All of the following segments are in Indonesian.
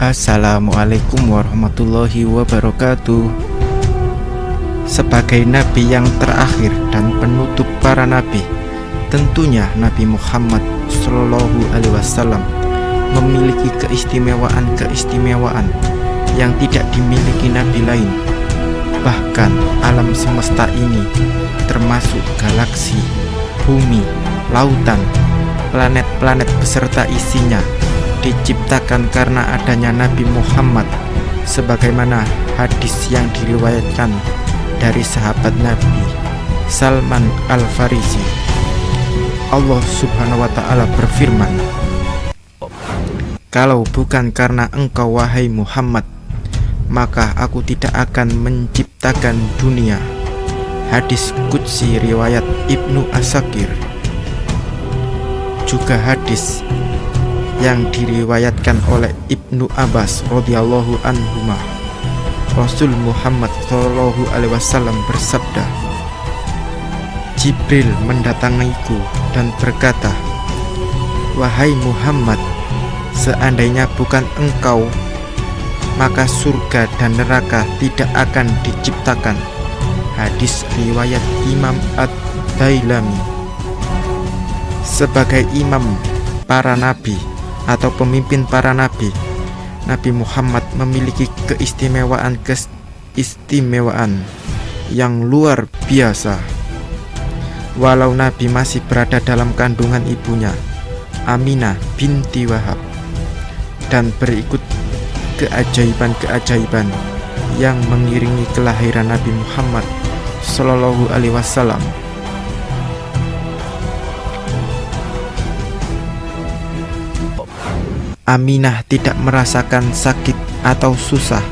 Assalamualaikum warahmatullahi wabarakatuh. Sebagai nabi yang terakhir dan penutup para nabi, tentunya Nabi Muhammad SAW memiliki keistimewaan-keistimewaan yang tidak dimiliki nabi lain. Bahkan alam semesta ini, termasuk galaksi, bumi, lautan, planet-planet beserta isinya, diciptakan karena adanya Nabi Muhammad, sebagaimana hadis yang diriwayatkan dari sahabat Nabi Salman Al-Farisi. Allah Subhanahu wa ta'ala berfirman, "Kalau bukan karena engkau wahai Muhammad, maka aku tidak akan menciptakan dunia." Hadis Qudsi riwayat Ibnu Asakir. Juga hadis yang diriwayatkan oleh Ibnu Abbas radhiyallahu anhuma, Rasul Muhammad sallallahu alaihi wasallam bersabda, "Jibril mendatangiku dan berkata, 'Wahai Muhammad, seandainya bukan engkau, maka surga dan neraka tidak akan diciptakan." Hadis riwayat Imam Ad-Dailami. Sebagai imam para nabi atau pemimpin para nabi, Nabi Muhammad memiliki keistimewaan yang luar biasa. Walau Nabi masih berada dalam kandungan ibunya, Aminah binti Wahab, dan berikut keajaiban-keajaiban yang mengiringi kelahiran Nabi Muhammad Sallallahu Alaihi Wasallam. Aminah tidak merasakan sakit atau susah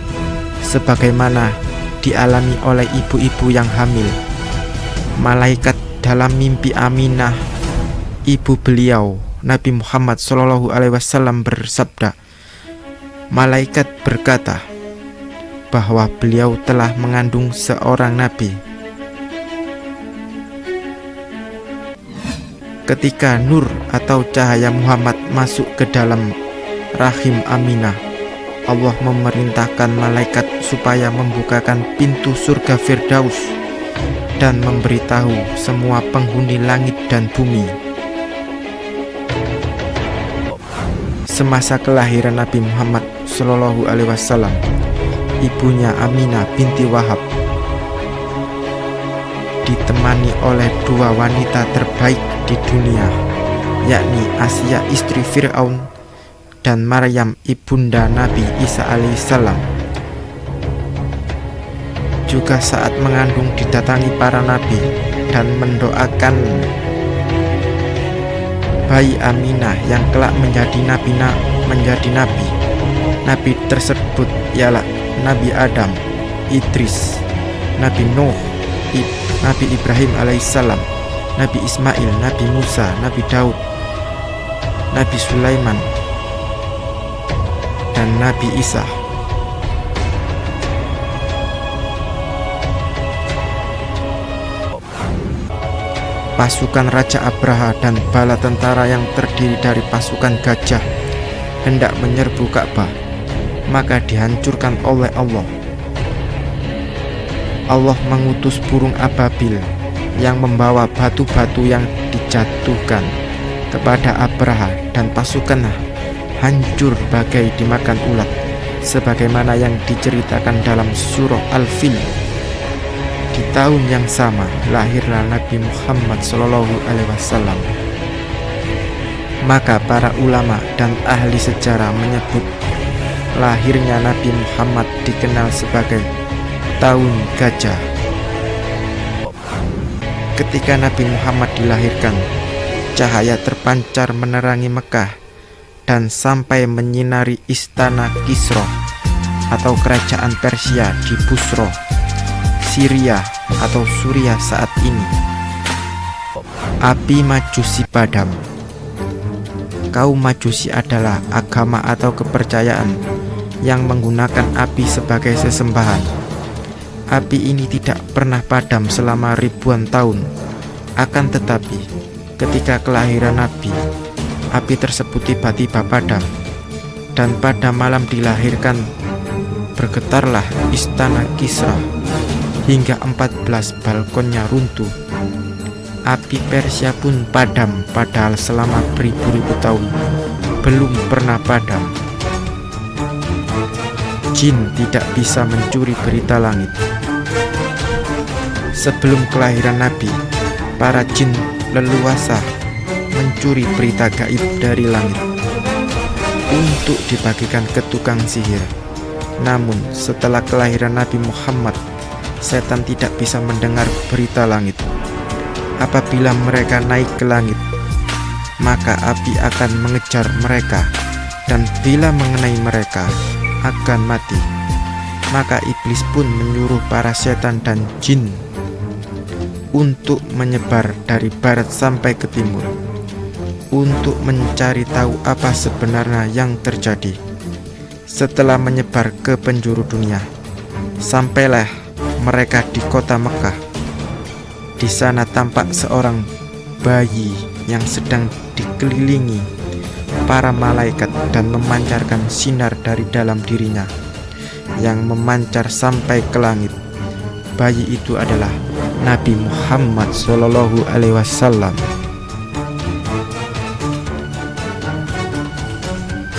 sebagaimana dialami oleh ibu-ibu yang hamil. Malaikat dalam mimpi Aminah, ibu beliau, Nabi Muhammad SAW bersabda, malaikat berkata bahwa beliau telah mengandung seorang nabi. Ketika nur atau cahaya Muhammad masuk ke dalam rahim Aminah, Allah memerintahkan malaikat supaya membukakan pintu surga Firdaus dan memberitahu semua penghuni langit dan bumi. Semasa kelahiran Nabi Muhammad SAW, ibunya Aminah binti Wahab ditemani oleh dua wanita terbaik di dunia, yakni Asia istri Fir'aun dan Maryam ibunda Nabi Isa alaihissalam. Juga saat mengandung didatangi para nabi dan mendoakan bayi Aminah yang kelak menjadi nabi. Nabi tersebut ialah Nabi Adam, Idris, Nabi Nuh, Nabi Ibrahim alaihissalam, Nabi Ismail, Nabi Musa, Nabi Daud, Nabi Sulaiman, dan Nabi Isa. Pasukan Raja Abraha dan bala tentara yang terdiri dari pasukan gajah hendak menyerbu Ka'bah, maka dihancurkan oleh Allah. Allah mengutus burung ababil yang membawa batu-batu yang dijatuhkan kepada Abraha dan pasukannya hancur bagai dimakan ulat, sebagaimana yang diceritakan dalam surah Al-Fil. Di tahun yang sama lahirlah Nabi Muhammad SAW. Maka para ulama dan ahli sejarah menyebut lahirnya Nabi Muhammad dikenal sebagai tahun gajah. Ketika Nabi Muhammad dilahirkan, cahaya terpancar menerangi Mekah dan sampai menyinari istana Kisra atau kerajaan Persia di Busra, Syria atau Suriah saat ini. Api Majusi padam. Kaum Majusi adalah agama atau kepercayaan yang menggunakan api sebagai sesembahan. Api ini tidak pernah padam selama ribuan tahun. Akan tetapi, ketika kelahiran Nabi, api tersebut tiba-tiba padam. dan pada malam dilahirkan bergetarlah istana Kisra hingga 14 balkonnya runtuh. Api Persia pun padam, padahal selama beribu-ribu tahun belum pernah padam. Jin tidak bisa mencuri berita langit. Sebelum kelahiran Nabi, para jin leluasa mencuri berita gaib dari langit untuk dibagikan ke tukang sihir. Namun setelah kelahiran Nabi Muhammad, setan tidak bisa mendengar berita langit. Apabila mereka naik ke langit, maka api akan mengejar mereka, dan bila mengenai mereka akan mati. Maka iblis pun menyuruh para setan dan jin untuk menyebar dari barat sampai ke timur untuk mencari tahu apa sebenarnya yang terjadi. Setelah menyebar ke penjuru dunia, sampailah mereka di kota Mekah. Di sana tampak seorang bayi yang sedang dikelilingi para malaikat dan memancarkan sinar dari dalam dirinya yang memancar sampai ke langit. Bayi itu adalah Nabi Muhammad SAW.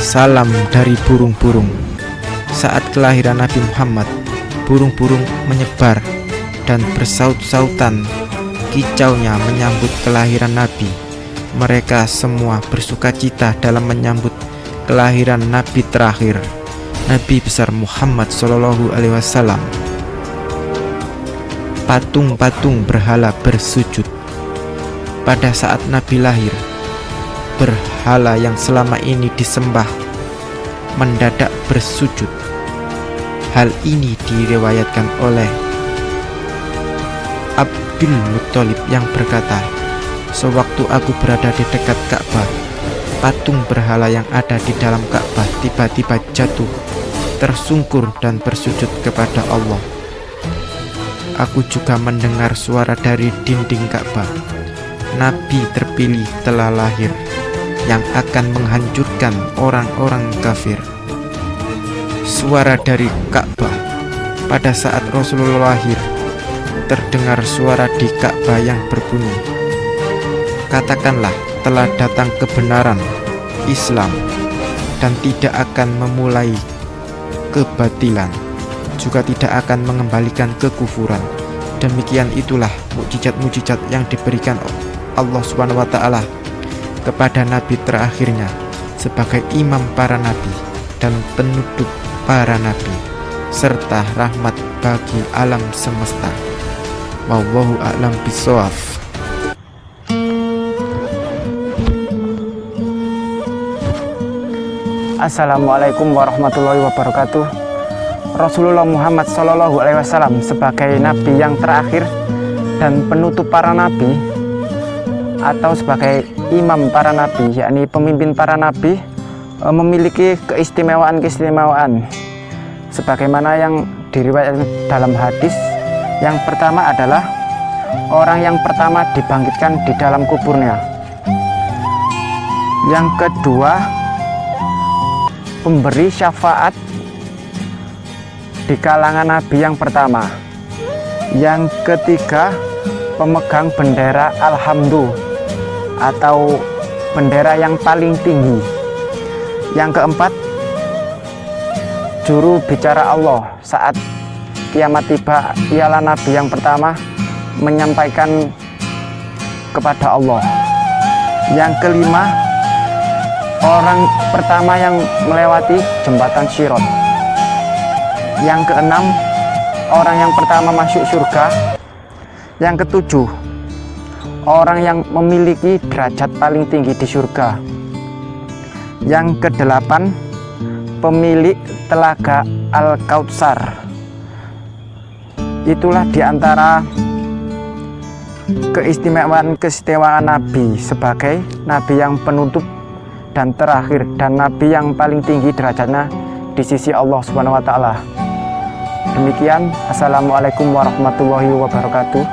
Salam dari burung-burung. Saat kelahiran Nabi Muhammad, burung-burung menyebar dan bersaut-sautan kicaunya menyambut kelahiran Nabi. Mereka semua bersukacita dalam menyambut kelahiran Nabi terakhir, Nabi besar Muhammad SAW. Patung-patung berhala bersujud. Pada saat Nabi lahir, berhala yang selama ini disembah mendadak bersujud. Hal ini diriwayatkan oleh Abdul Muthalib yang berkata, "Sewaktu aku berada di dekat Ka'bah, patung berhala yang ada di dalam Ka'bah tiba-tiba jatuh, tersungkur dan bersujud kepada Allah. Aku juga mendengar suara dari dinding Ka'bah. Nabi terpilih telah lahir yang akan menghancurkan orang-orang kafir." Suara dari Ka'bah. Pada saat Rasulullah lahir, terdengar suara di Ka'bah yang berbunyi, "Katakanlah telah datang kebenaran, Islam, dan tidak akan memulai kebatilan, juga tidak akan mengembalikan kekufuran." Demikian itulah mukjizat-mukjizat yang diberikan Allah SWT kepada nabi terakhirnya sebagai imam para nabi dan penutup para nabi, serta rahmat bagi alam semesta. Wallahu a'lam bishawab. Assalamualaikum warahmatullahi wabarakatuh. Rasulullah Muhammad SAW sebagai nabi yang terakhir dan penutup para nabi, atau sebagai imam para nabi, yakni pemimpin para nabi, memiliki keistimewaan-keistimewaan sebagaimana yang diriwayatkan dalam hadis. Yang pertama adalah orang yang pertama dibangkitkan di dalam kuburnya. Yang kedua, pemberi syafaat di kalangan nabi yang pertama. Yang ketiga, pemegang bendera Alhamdulillah atau bendera yang paling tinggi. Yang keempat, juru bicara Allah saat kiamat tiba, ialah nabi yang pertama menyampaikan kepada Allah. Yang kelima, orang pertama yang melewati jembatan Sirat. Yang keenam, orang yang pertama masuk surga. Yang ketujuh, orang yang memiliki derajat paling tinggi di surga. Yang kedelapan, pemilik telaga Al-Kautsar. Itulah diantara keistimewaan Nabi sebagai Nabi yang penutup dan terakhir, dan Nabi yang paling tinggi derajatnya di sisi Allah SWT. Demikian, Assalamualaikum warahmatullahi wabarakatuh.